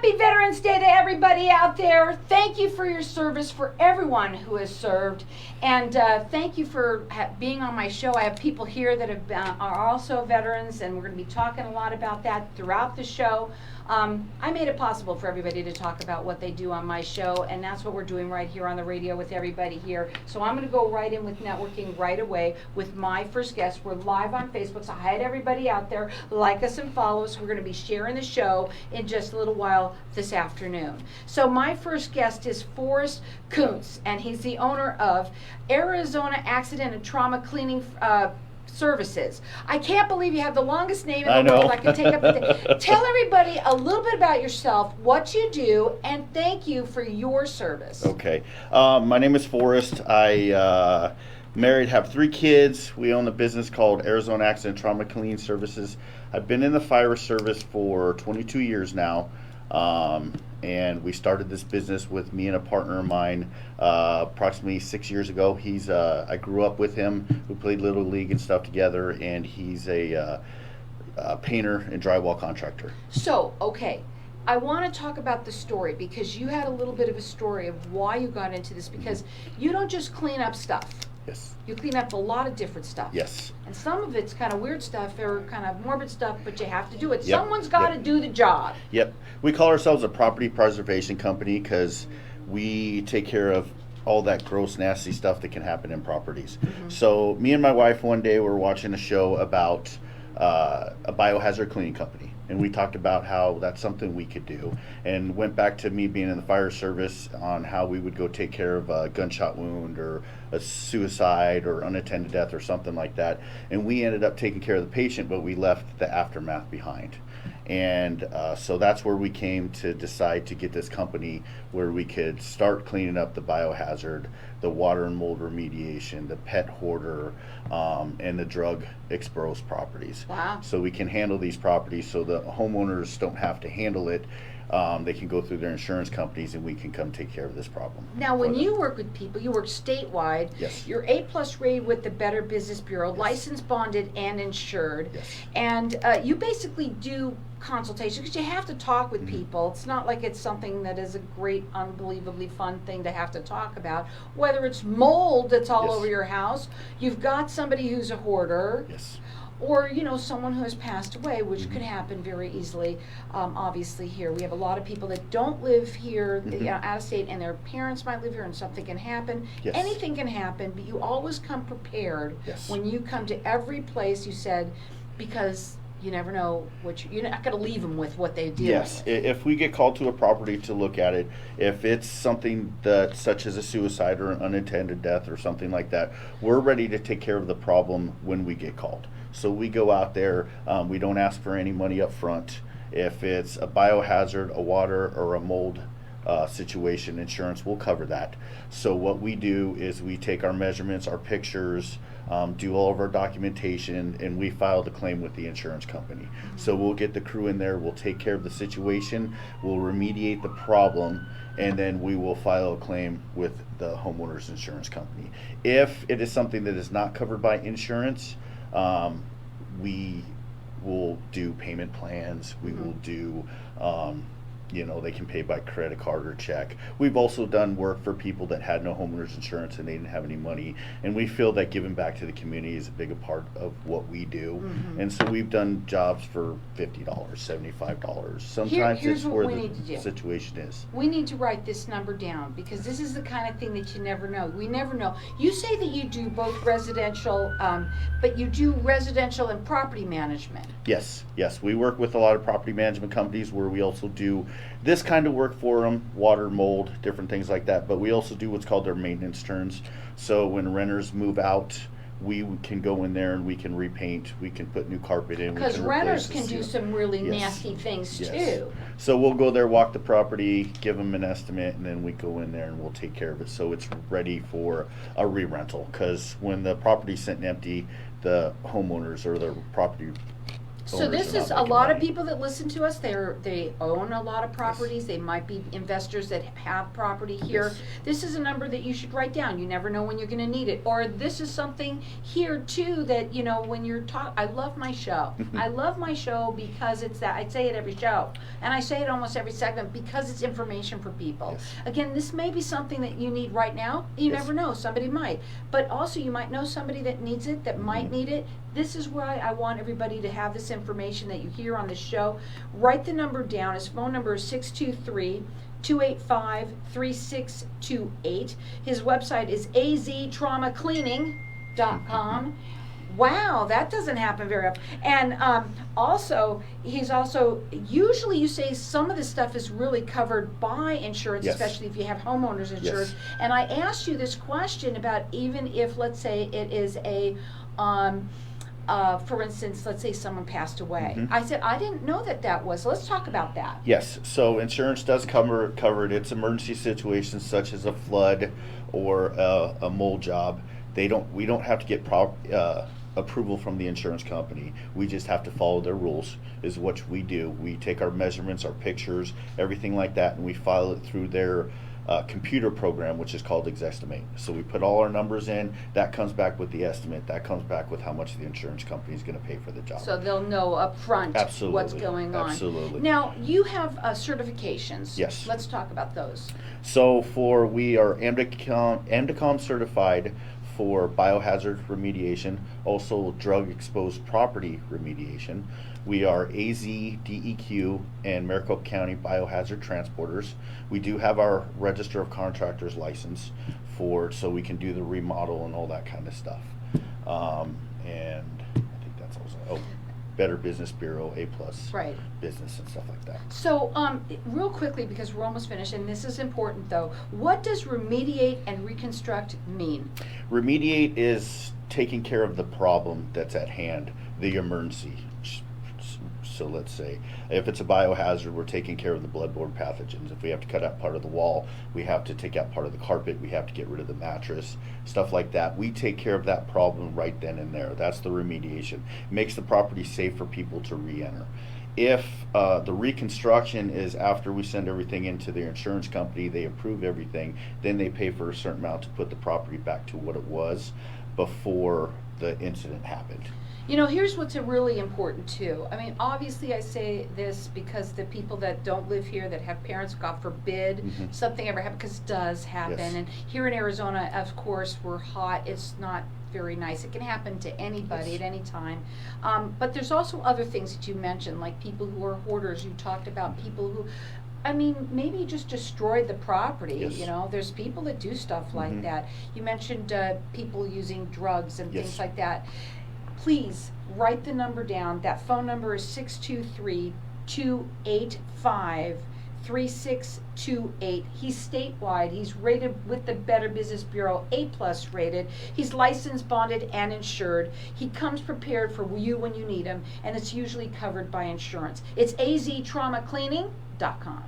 Happy Veterans Day to everybody out there. Thank you for your service, for everyone who has served. And thank you for being on my show. I have people here that are also veterans, and we're going to be talking a lot about that throughout the show. I made it possible for everybody to talk about what they do on my show, and that's what we're doing right here on the radio with everybody here. So I'm going to go right in with networking right away with my first guest. We're live on Facebook, so hi to everybody out there. Like us and follow us. We're going to be sharing the show in just a little while this afternoon. So my first guest is Forrest Koontz, and he's the owner of Arizona Accident and Trauma Cleaning Services. I can't believe you have the longest name in the world. I can take up the day. Tell everybody a little bit about yourself, what you do, and thank you for your service. Okay. My name is Forrest. I married, have 3 kids. We own a business called Arizona Accident Trauma Cleaning Services. I've been in the fire service for 22 years now. And we started this business with me and a partner of mine approximately 6 years ago. I grew up with him. We played Little League and stuff together, and he's a painter and drywall contractor. So, okay, I want to talk about the story, because you had a little bit of a story of why you got into this, because you don't just clean up stuff. Yes. You clean up a lot of different stuff. Yes. And some of it's kind of weird stuff or kind of morbid stuff, but you have to do it. Yep. Someone's got to do the job. Yep. We call ourselves a property preservation company because we take care of all that gross, nasty stuff that can happen in properties. Mm-hmm. So me and my wife one day were watching a show about a biohazard cleaning company. And we talked about how that's something we could do, and went back to me being in the fire service on how we would go take care of a gunshot wound or a suicide or unattended death or something like that. And we ended up taking care of the patient, but we left the aftermath behind. And so that's where we came to decide to get this company where we could start cleaning up the biohazard, the water and mold remediation, the pet hoarder, and the drug exposed properties. Wow. So we can handle these properties so the homeowners don't have to handle it. They can go through their insurance companies, and we can come take care of this problem. Now, when you work with people, you work statewide. Yes. You're A+ rated with the Better Business Bureau, yes. Licensed, bonded, and insured. Yes. And you basically do consultation, because you have to talk with people. It's not like it's something that is a great, unbelievably fun thing to have to talk about. Whether it's mold that's all over your house, you've got somebody who's a hoarder. Yes. Or, someone who has passed away, which could happen very easily. Obviously here, we have a lot of people that don't live here, out of state, and their parents might live here, and something can happen. Yes. Anything can happen, but you always come prepared. Yes. When you come to every place, you said, because you never know you're not going to leave them with what they deal Yes, with. if we get called to a property to look at it, if it's something that such as a suicide or an unattended death or something like that, we're ready to take care of the problem when we get called. So we go out there, we don't ask for any money up front. If it's a biohazard, a water, or a mold situation, insurance will cover that. So what we do is we take our measurements, our pictures, do all of our documentation, and we file the claim with the insurance company. So we'll get the crew in there, we'll take care of the situation, we'll remediate the problem, and then we will file a claim with the homeowner's insurance company. If it is something that is not covered by insurance, we will do payment plans. We will do, they can pay by credit card or check. We've also done work for people that had no homeowners insurance and they didn't have any money. And we feel that giving back to the community is a big part of what we do. And so we've done jobs for $50, $75. Sometimes Here's it's what where we need to do. the situation is. We need to write this number down, because this is the kind of thing that you never know. We never know. You say that you do both residential, but you do residential and property management. Yes. We work with a lot of property management companies where we also do this kind of work for them, water, mold, different things like that. But we also do what's called their maintenance turns. So when renters move out, we can go in there and we can repaint, we can put new carpet in. Because renters can do some really Yes. nasty things Yes. too. So we'll go there, walk the property, give them an estimate, and then we go in there and we'll take care of it so it's ready for a re-rental. Because when the property's sitting empty, the homeowners or the property So owners this are is not a making lot of money. people that listen to us. They own a lot of properties. They might be investors that have property here. Yes. This is a number that you should write down. You never know when you're going to need it. Or this is something here too that when you're I love my show. I love my show because it's that. I say it every show, and I say it almost every segment because it's information for people. Yes. Again, this may be something that you need right now. You Yes. never know. Somebody might, but also you might know somebody that needs it, that might need it. This is why I want everybody to have this information that you hear on the show. Write the number down. His phone number is 623-285-3628. His website is aztraumacleaning.com. Wow, that doesn't happen very often. And he's also, usually you say some of this stuff is really covered by insurance, Yes. especially if you have homeowners insurance. Yes. And I asked you this question about even if, let's say, it is a, for instance, let's say someone passed away. Mhm. I said, I didn't know that was. So let's talk about that. Yes, so insurance does cover it. It's emergency situations such as a flood or a mold job. We don't have to get approval from the insurance company. We just have to follow their rules, is what we do. We take our measurements, our pictures, everything like that, and we file it through their computer program, which is called Xestimate. So we put all our numbers in, that comes back with the estimate, that comes back with how much the insurance company is going to pay for the job. So they'll know up front Absolutely. what's going on. Absolutely. Now, you have certifications. Yes. Let's talk about those. So we are AMDACOM certified for biohazard remediation, also drug exposed property remediation. We are AZ, DEQ, and Maricopa County biohazard transporters. We do have our Register of Contractors license so we can do the remodel and all that kind of stuff. And I think that's also, Better Business Bureau, A+ Right. business and stuff like that. So, real quickly, because we're almost finished, and this is important though, what does remediate and reconstruct mean? Remediate is taking care of the problem that's at hand, the emergency. So let's say if it's a biohazard, we're taking care of the bloodborne pathogens. If we have to cut out part of the wall, we have to take out part of the carpet, we have to get rid of the mattress, stuff like that. We take care of that problem right then and there. That's the remediation. Makes the property safe for people to re-enter. If the reconstruction is after we send everything into their insurance company, they approve everything, then they pay for a certain amount to put the property back to what it was before the incident happened. Here's what's really important too. I mean, obviously I say this because the people that don't live here, that have parents, God forbid, something ever happen, because it does happen. Yes. And here in Arizona, of course, we're hot. It's not very nice. It can happen to anybody Yes. at any time. But there's also other things that you mentioned, like people who are hoarders. You talked about people who, maybe just destroyed the property. Yes. There's people that do stuff like that. You mentioned people using drugs and Yes. things like that. Please write the number down. That phone number is 623-285-3628. He's statewide. He's rated with the Better Business Bureau, A+ rated. He's licensed, bonded, and insured. He comes prepared for you when you need him, and it's usually covered by insurance. It's aztraumacleaning.com.